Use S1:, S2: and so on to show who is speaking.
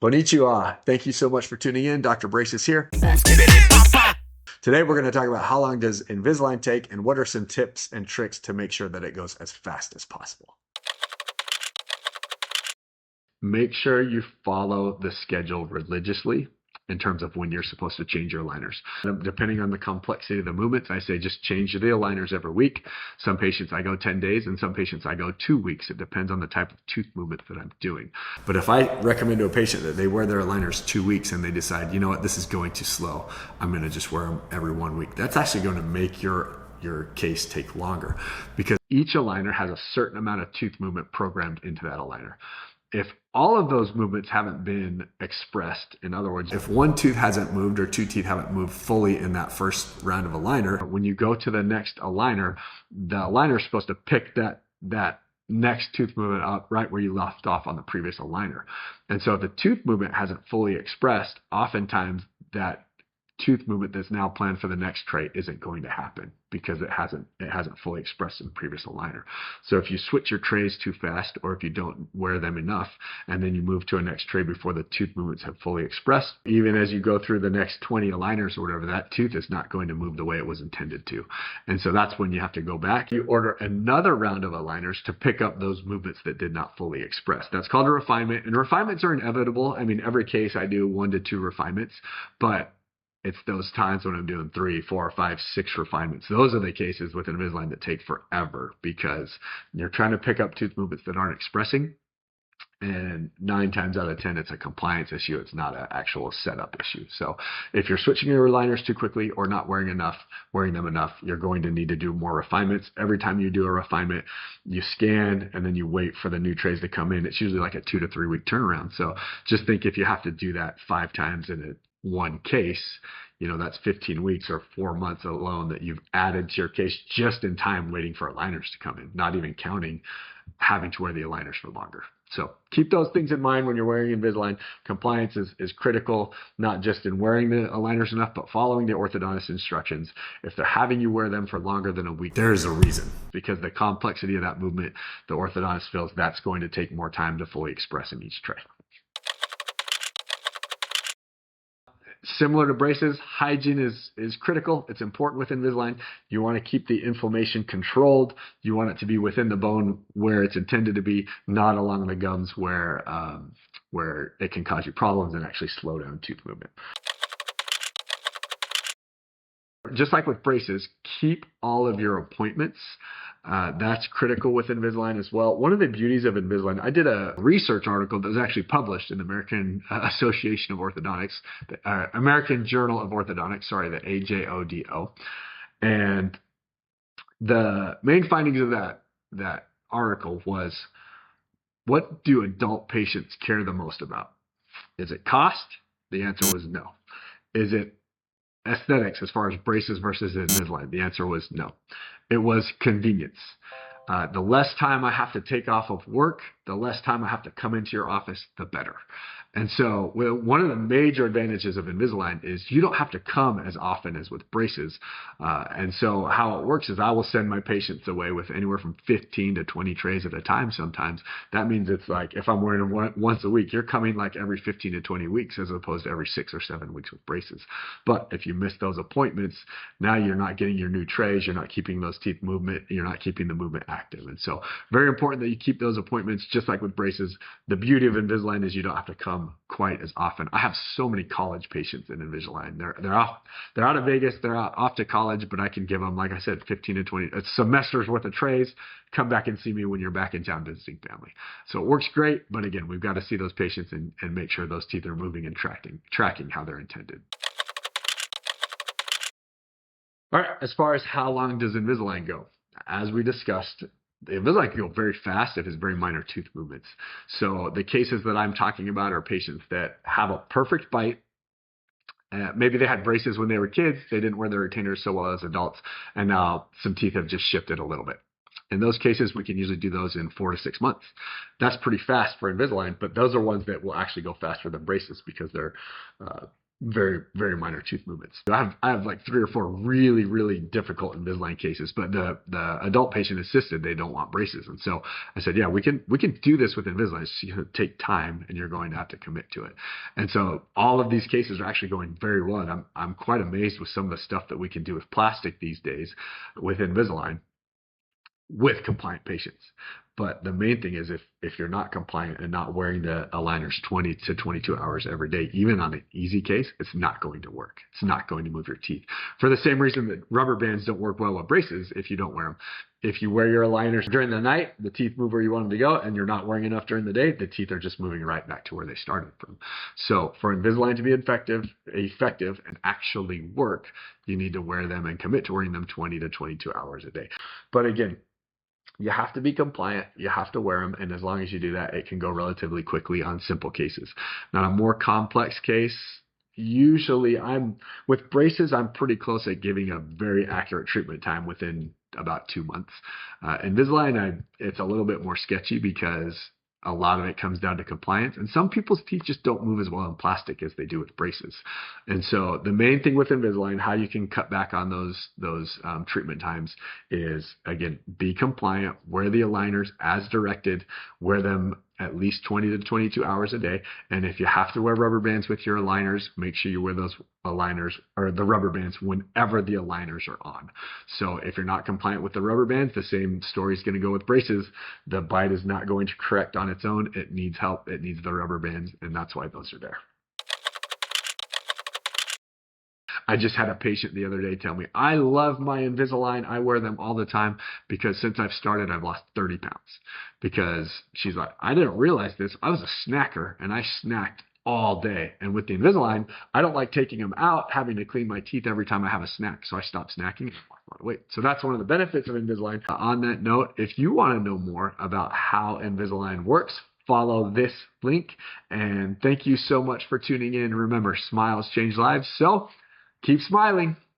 S1: Konnichiwa. Thank you so much for tuning in. Dr. Braces here. Today we're going to talk about how long does Invisalign take and what are some tips and tricks to make sure that it goes as fast as possible. Make sure you follow the schedule religiously in terms of when you're supposed to change your aligners. Depending on the complexity of the movements, I say just change the aligners every week. Some patients I go 10 days and some patients I go 2 weeks. It depends on the type of tooth movement that I'm doing. But if I recommend to a patient that they wear their aligners 2 weeks and they decide, you know what, this is going too slow, I'm going to just wear them every 1 week. That's actually going to make your case take longer because each aligner has a certain amount of tooth movement programmed into that aligner. If all of those movements haven't been expressed, in other words, if one tooth hasn't moved or two teeth haven't moved fully in that first round of aligner, when you go to the next aligner, the aligner is supposed to pick that next tooth movement up right where you left off on the previous aligner. And so if the tooth movement hasn't fully expressed, oftentimes that tooth movement that's now planned for the next tray isn't going to happen because it hasn't fully expressed in the previous aligner. So if you switch your trays too fast or if you don't wear them enough and then you move to a next tray before the tooth movements have fully expressed, even as you go through the next 20 aligners or whatever, that tooth is not going to move the way it was intended to. And so that's when you have to go back. You order another round of aligners to pick up those movements that did not fully express. That's called a refinement, and refinements are inevitable. I mean, every case I do 1 to 2 refinements, but it's those times when I'm doing 3, 4, 5, 6 refinements. Those are the cases with Invisalign that take forever because you're trying to pick up tooth movements that aren't expressing. And 9 times out of 10, it's a compliance issue. It's not an actual setup issue. So if you're switching your aligners too quickly or not wearing them enough, you're going to need to do more refinements. Every time you do a refinement, you scan and then you wait for the new trays to come in. It's usually like a 2 to 3 week turnaround. So just think if you have to do that 5 times in one case, that's 15 weeks or 4 months alone that you've added to your case just in time waiting for aligners to come in, not even counting having to wear the aligners for longer. So keep those things in mind when you're wearing Invisalign. Compliance is critical, not just in wearing the aligners enough, but following the orthodontist instructions. If they're having you wear them for longer than a week, there's a reason. Because the complexity of that movement, the orthodontist feels that's going to take more time to fully express in each tray. Similar to braces, hygiene is critical. It's important with Invisalign. You want to keep the inflammation controlled. You want it to be within the bone where it's intended to be, not along the gums where it can cause you problems and actually slow down tooth movement. Just like with braces, keep all of your appointments. That's critical with Invisalign as well. One of the beauties of Invisalign, I did a research article that was actually published in the American Association of Orthodontics, American Journal of Orthodontics, the AJODO. And the main findings of that article was, what do adult patients care the most about? Is it cost? The answer was no. Is it aesthetics as far as braces versus Invisalign? The answer was no. It was convenience. The less time I have to take off of work, the less time I have to come into your office, the better. And so one of the major advantages of Invisalign is you don't have to come as often as with braces. And so how it works is I will send my patients away with anywhere from 15 to 20 trays at a time sometimes. That means it's like if I'm wearing them once a week, you're coming like every 15 to 20 weeks as opposed to every 6 or 7 weeks with braces. But if you miss those appointments, now you're not getting your new trays, you're not keeping those teeth movement, you're not keeping the movement active. And so very important that you keep those appointments just like with braces. The beauty of Invisalign is you don't have to come quite as often. I have so many college patients in Invisalign. They're out of Vegas, they're off to college, but I can give them, like I said, 15 to 20 semesters worth of trays. Come back and see me when you're back in town visiting family. So it works great, but again, we've got to see those patients and make sure those teeth are moving and tracking how they're intended. All right, as far as how long does Invisalign go? As we discussed, the Invisalign can go very fast if it's very minor tooth movements. So the cases that I'm talking about are patients that have a perfect bite. Maybe they had braces when they were kids. They didn't wear their retainers so well as adults. And now some teeth have just shifted a little bit. In those cases, we can usually do those in 4 to 6 months. That's pretty fast for Invisalign, but those are ones that will actually go faster than braces because they're very, very minor tooth movements. I have like 3 or 4 really, really difficult Invisalign cases, but the adult patient assisted, they don't want braces. And so I said, yeah, we can do this with Invisalign. It's going to take time and you're going to have to commit to it. And so all of these cases are actually going very well. And I'm quite amazed with some of the stuff that we can do with plastic these days with Invisalign with compliant patients. But the main thing is if you're not compliant and not wearing the aligners 20 to 22 hours every day, even on an easy case, it's not going to work. It's not going to move your teeth. For the same reason that rubber bands don't work well with braces if you don't wear them. If you wear your aligners during the night, the teeth move where you want them to go, and you're not wearing enough during the day, the teeth are just moving right back to where they started from. So for Invisalign to be effective and actually work, you need to wear them and commit to wearing them 20 to 22 hours a day. But again, you have to be compliant. You have to wear them. And as long as you do that, it can go relatively quickly on simple cases. Now, a more complex case, usually with braces, I'm pretty close at giving a very accurate treatment time within about 2 months. Invisalign, it's a little bit more sketchy because a lot of it comes down to compliance, and some people's teeth just don't move as well in plastic as they do with braces. And so the main thing with Invisalign, how you can cut back on those treatment times is, again, be compliant, wear the aligners as directed, wear them at least 20 to 22 hours a day. And if you have to wear rubber bands with your aligners, make sure you wear those aligners or the rubber bands whenever the aligners are on. So if you're not compliant with the rubber bands, the same story is going to go with braces. The bite is not going to correct on its own. It needs help. It needs the rubber bands, and that's why those are there. I just had a patient the other day tell me, I love my Invisalign. I wear them all the time because since I've started, I've lost 30 pounds. Because she's like, I didn't realize this. I was a snacker and I snacked all day. And with the Invisalign, I don't like taking them out, having to clean my teeth every time I have a snack. So I stopped snacking and lost a lot of weight. So that's one of the benefits of Invisalign. On that note, if you want to know more about how Invisalign works, follow this link. And thank you so much for tuning in. Remember, smiles change lives. So keep smiling.